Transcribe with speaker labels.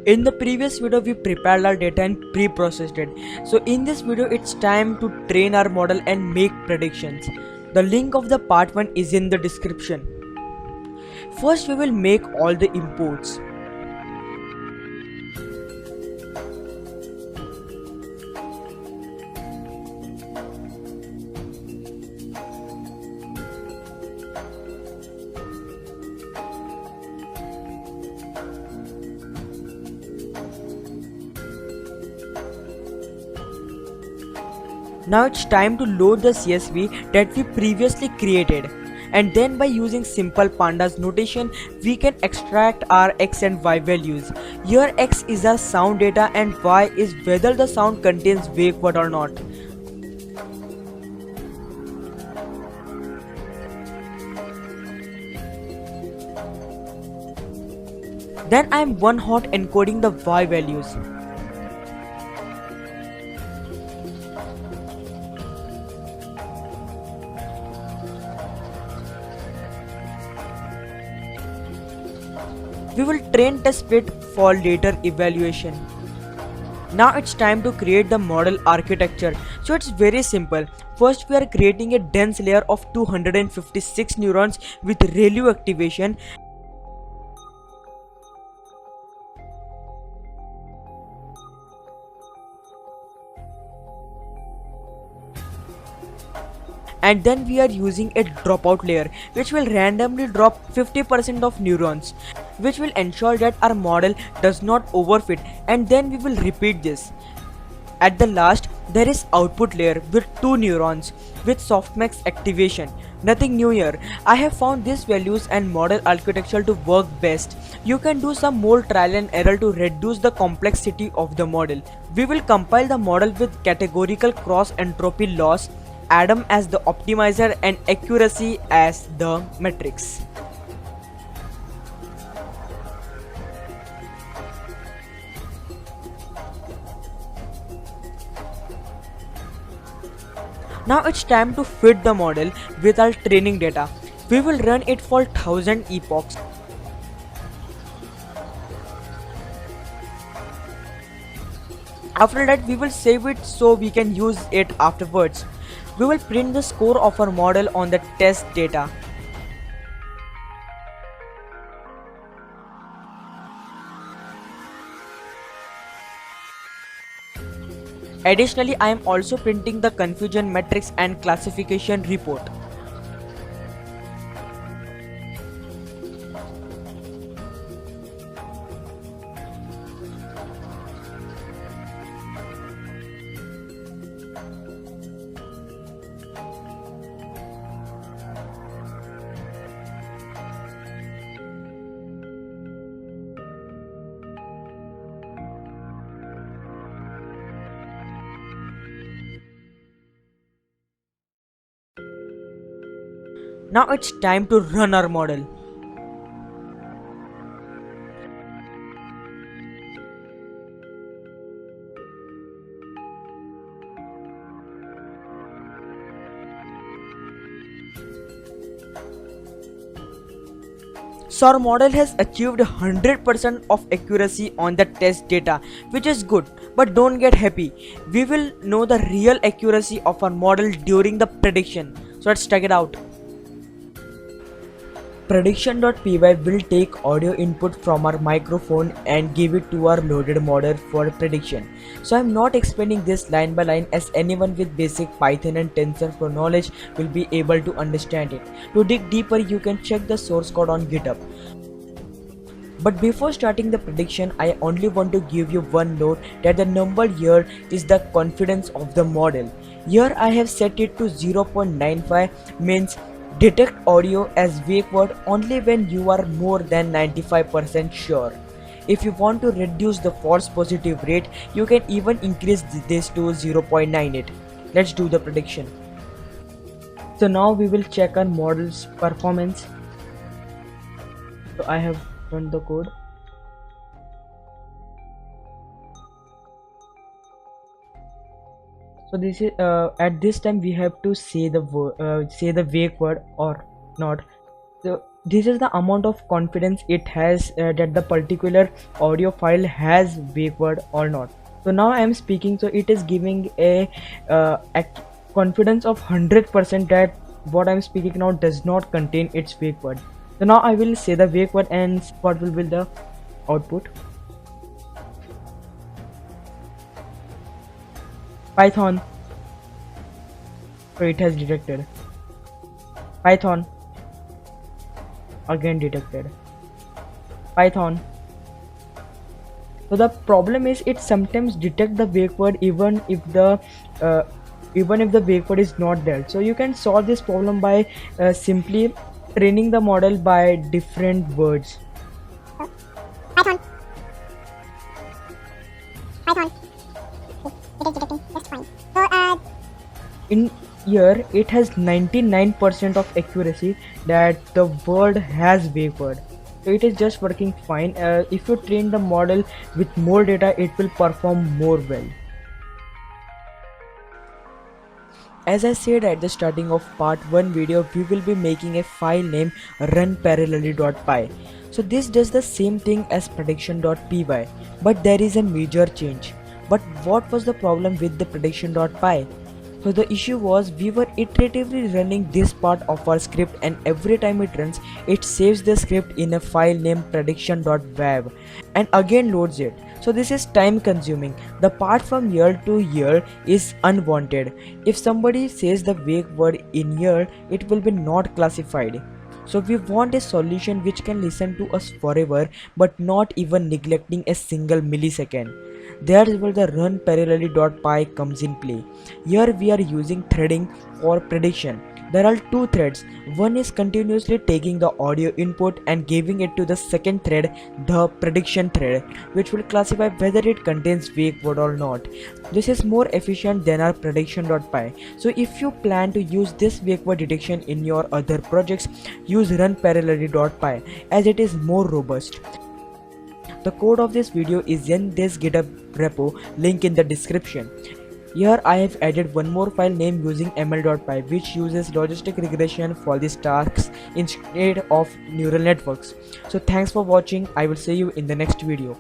Speaker 1: In the previous video we prepared our data and pre-processed it. So in this video it's time to train our model and make predictions. The link of the part 1 is in the description. First we will make all the inputs. Now it's time to load the CSV that we previously created, and then by using simple pandas notation we can extract our x and y values. Here x is our sound data and y is whether the sound contains wake word or not. Then I am one hot encoding the y values. We will train test bit for later evaluation. Now it's time to create the model architecture. So it's very simple. First we are creating a dense layer of 256 neurons with ReLU activation. And then we are using a dropout layer which will randomly drop 50% of neurons, which will ensure that our model does not overfit, and then we will repeat this. At the last there is output layer with 2 neurons with softmax activation. Nothing new here. I have found these values and model architecture to work best. You can do some more trial and error to reduce the complexity of the model. We will compile the model with categorical cross entropy loss, Adam as the optimizer and accuracy as the metrics. Now it's time to fit the model with our training data. We will run it for 1000 epochs. After that we will save it so we can use it afterwards. We will print the score of our model on the test data. Additionally, I am also printing the confusion matrix and classification report. Now it's time to run our model. So our model has achieved 100% of accuracy on the test data, which is good, but don't get happy. We will know the real accuracy of our model during the prediction. So let's check it out. Prediction.py will take audio input from our microphone and give it to our loaded model for prediction. So I'm not explaining this line by line, as anyone with basic Python and TensorFlow knowledge will be able to understand it. To dig deeper you can check the source code on GitHub. But before starting the prediction, I only want to give you one note that the number here is the confidence of the model. Here I have set it to 0.95, means detect audio as wake word only when you are more than 95% sure. If you want to reduce the false positive rate, you can even increase this to 0.98. Let's do the prediction. So now we will check our model's performance. So I have run the code. So this is at this time we have to say the wake word or not. So This is the amount of confidence it has that the particular audio file has wake word or not. So now I am speaking, so it is giving a confidence of 100% that what I am speaking now does not contain its wake word. So now I will say the wake word and what will be the output. Python. So it has detected. Python. Again detected. Python. So the problem is it sometimes detect the wake word uh, even if the wake word is not there. So you can solve this problem by simply training the model by different words.
Speaker 2: Python. Python. It is detecting just fine. So
Speaker 1: In here it has 99% of accuracy that the word has wake word. So it is just working fine. If you train the model with more data, it will perform more well. As I said at the starting of part 1 video, we will be making a file name runparallelly.py. So this does the same thing as prediction.py, but there is a major change. But what was the problem with the prediction.py? So the issue was we were iteratively running this part of our script, and every time it runs, it saves the script in a file named prediction.wav and again loads it. So this is time consuming. The part from here to here is unwanted. If somebody says the wake word in here, it will be not classified. So we want a solution which can listen to us forever but not even neglecting a single millisecond. That's where the runparallelly.py comes in play. Here we are using threading for prediction. There are two threads. One is continuously taking the audio input and giving it to the second thread, the prediction thread, which will classify whether it contains wake word or not. This is more efficient than our prediction.py. So if you plan to use this wake word detection in your other projects, use runparallelly.py as it is more robust. The code of this video is in this GitHub repo, link in the description. Here I have added one more file name using ml.py, which uses logistic regression for these tasks instead of neural networks. So thanks for watching. I will see you in the next video.